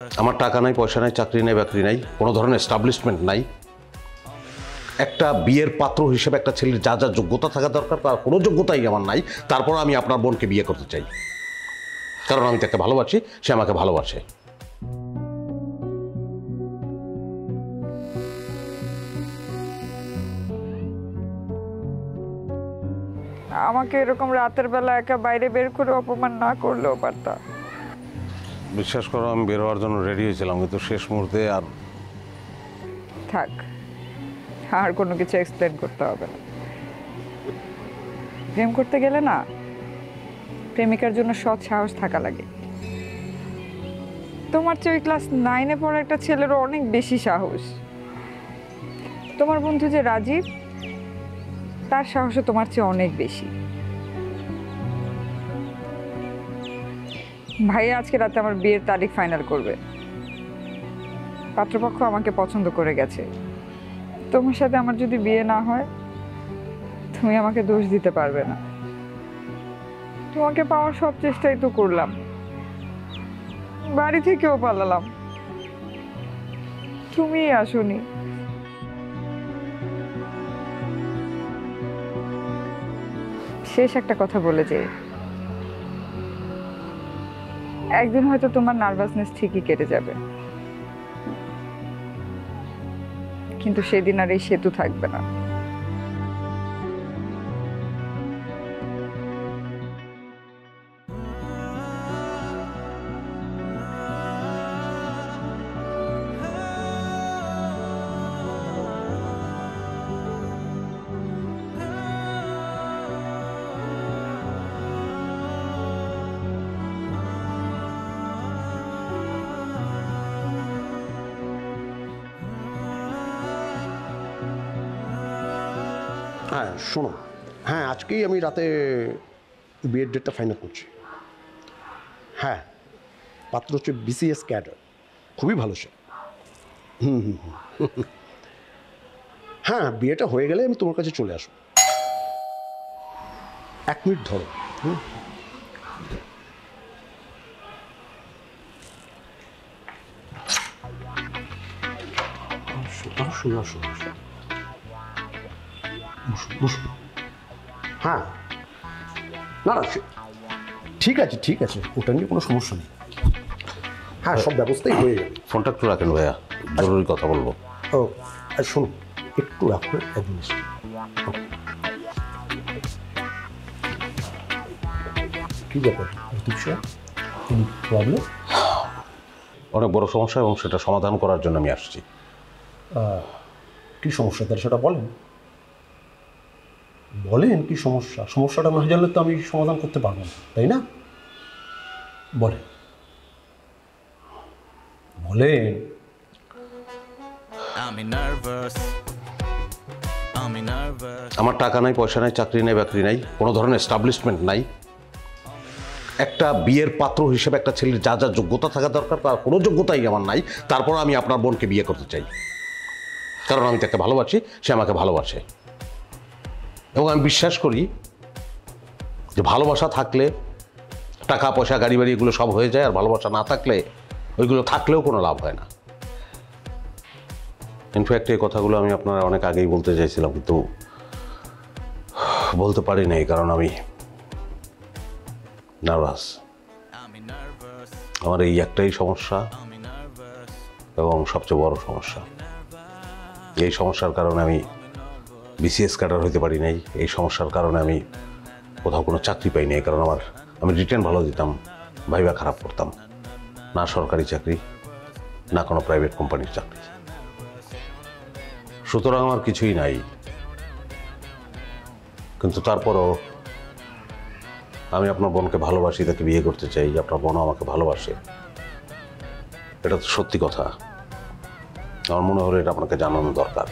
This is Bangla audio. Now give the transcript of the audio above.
আমার টাকা নাই, পয়সা নাই, চাকরি নাই, বাকরি নাই, কোনো ধরনের এস্টাবলিশমেন্ট নাই। একটা বিয়ের পাত্র হিসেবে একটা ছেলের যা যা যোগ্যতা থাকা দরকার তার কোনো যোগ্যতাই আমার নাই। তারপর আমি আপনার বোনকে বিয়ে করতে চাই, কারণ আমি তাকে ভালোবাসি, সে আমাকে ভালোবাসে। আমাকে এরকম রাতের বেলা একা বাইরে বের করে অপমান না করলেও পারতা। বিশ্বাস করো, আমি বের হওয়ার জন্য রেডি হয়েছিলাম, কিন্তু শেষ মুহূর্তে আর থাক, আর কোনো কিছু এক্সপ্লেন করতে হবে না। প্রেম করতে গেলে না, প্রেমিকার জন্য সৎ সাহস থাকা লাগে। তোমার চেয়ে ওই ক্লাস 9-এ পড়া একটা ছেলেরও অনেক বেশি সাহস। তোমার বন্ধু যে রাজীব, তার সাহসও তোমার চেয়ে অনেক বেশি। ভাইয়া আজকে রাতে আমার বিয়ের তারিখ ফাইনাল করবে। পাত্রপক্ষ আমাকে পছন্দ করে গেছে। তোমার সাথে আমার যদি বিয়ে না হয়, তুমি আমাকে দোষ দিতে পারবে না। তোমাকে পাওয়ার সব চেষ্টাই তো করলাম, বাড়ি থেকেও পালালাম, তুমি আসোনি। শেষ একটা কথা বলে যে, একদিন হয়তো তোমার নার্ভাসনেস ঠিকই কেটে যাবে, কিন্তু সেদিন আর এই সেতু থাকবে না। হ্যাঁ শোনো, হ্যাঁ আজকেই আমি রাতে বিয়ের ডেটটা ফাইনাল করছি। হ্যাঁ, পাত্র হচ্ছে BCS ক্যাডার, খুবই ভালো সে। হ্যাঁ, বিয়েটা হয়ে গেলে আমি তোমার কাছে চলে আসবো। 1 মিনিট ধরো। হ্যাঁ, না না ঠিক আছে ঠিক আছে, ওটা নিয়ে কোনো সমস্যা নেই। হ্যাঁ, সব ব্যবস্থাই হয়ে যাবে। ফোনটা একটু রাখেন ভাইয়া, জরুরি কথা বলবো। ও আর শোনো, একটু রাখো, 1 মিনিট। কি ব্যাপার প্রবলেম? অনেক বড় সমস্যা, এবং সেটা সমাধান করার জন্য আমি আসছি। কি সমস্যা তার সেটা বলেন, বলেন কি সমস্যা। সমস্যাটা না জানলে তো আমি সমাধান করতে পারবো না, তাই না? বলেন বলেন। আমার টাকা নাই, পয়সা নাই, চাকরি নাই, বাকরি নাই, কোনো ধরনের এস্টাবলিশমেন্ট নাই। একটা বিয়ের পাত্র হিসেবে একটা ছেলের যা যা যোগ্যতা থাকা দরকার তার কোনো যোগ্যতাই আমার নাই। তারপর আমি আপনার বোনকে বিয়ে করতে চাই, কারণ আমি তাকে ভালোবাসি, সে আমাকে ভালোবাসে। এবং আমি বিশ্বাস করি যে ভালোবাসা থাকলে টাকা পয়সা গাড়ি বাড়ি এগুলো সব হয়ে যায়, আর ভালোবাসা না থাকলে ওইগুলো থাকলেও কোনো লাভ হয় না। ইনফ্যাক্ট এই কথাগুলো আমি আপনারা অনেক আগেই বলতে চাইছিলাম, কিন্তু বলতে পারি নাই, কারণ আমি নার্ভাস। আমার এই একটাই সমস্যা, এবং সবচেয়ে বড় সমস্যা। এই সমস্যার কারণে আমি BCS ক্যাডার হইতে পারি নাই। এই সমস্যার কারণে আমি কোথাও কোনো চাকরি পাই নাই, কারণ আমি রিটার্ন ভালো দিতাম, ভাইবা খারাপ করতাম না। সরকারি চাকরি না কোনো প্রাইভেট কোম্পানির চাকরি, সুতরাং আমার কিছুই নাই। কিন্তু তারপরও আমি আপনার বোনকে ভালোবাসি, তাকে বিয়ে করতে চাই। আপনার বোনও আমাকে ভালোবাসে, এটা তো সত্যি কথা। আমার মনে হলো এটা আপনাকে জানানো দরকার।